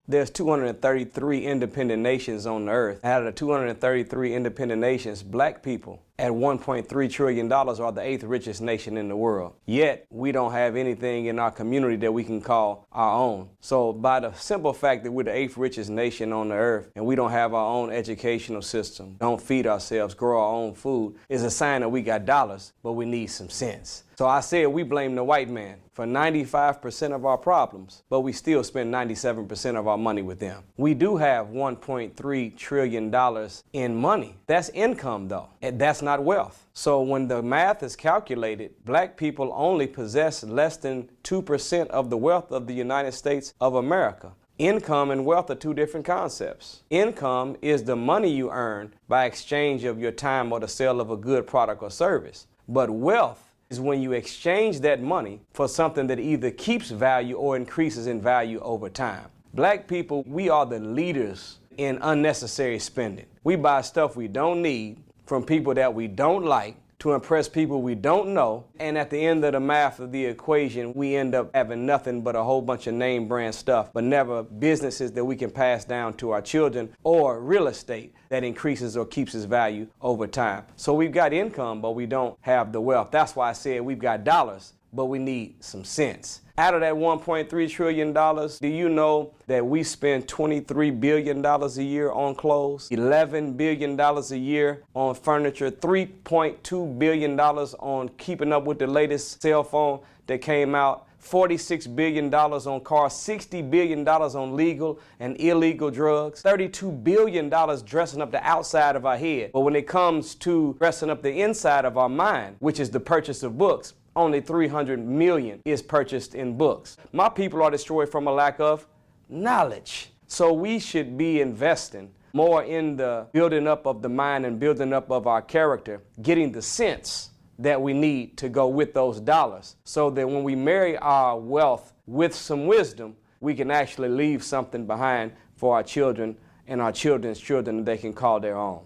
There's 233 independent nations on the earth. Out of the 233 independent nations, black people at $1.3 trillion are the 8th richest nation in the world. Yet, we don't have anything in our community that we can call our own. So by the simple fact that we're the 8th richest nation on the earth and we don't have our own educational system, don't feed ourselves, grow our own food, is a sign that we got dollars, but we need some sense. So I said we blame the white man for 95% of our problems, but we still spend 97% of our money with them. We do have $1.3 trillion in money. That's income though, and that's not wealth. So when the math is calculated, black people only possess less than 2% of the wealth of the United States of America. Income and wealth are two different concepts. Income is the money you earn by exchange of your time or the sale of a good product or service. But wealth is when you exchange that money for something that either keeps value or increases in value over time. Black people, we are the leaders in unnecessary spending. We buy stuff we don't need from people that we don't like to impress people we don't know, and at the end of the math of the equation, we end up having nothing but a whole bunch of name brand stuff, but never businesses that we can pass down to our children or real estate that increases or keeps its value over time. So we've got income, but we don't have the wealth. That's why I said we've got dollars, but we need some sense. Out of that $1.3 trillion, do you know that we spend $23 billion a year on clothes, $11 billion a year on furniture, $3.2 billion on keeping up with the latest cell phone that came out, $46 billion on cars, $60 billion on legal and illegal drugs, $32 billion dressing up the outside of our head. But when it comes to dressing up the inside of our mind, which is the purchase of books, only $300 million is purchased in books. My people are destroyed from a lack of knowledge. So we should be investing more in the building up of the mind and building up of our character, getting the sense that we need to go with those dollars so that when we marry our wealth with some wisdom, we can actually leave something behind for our children and our children's children that they can call their own.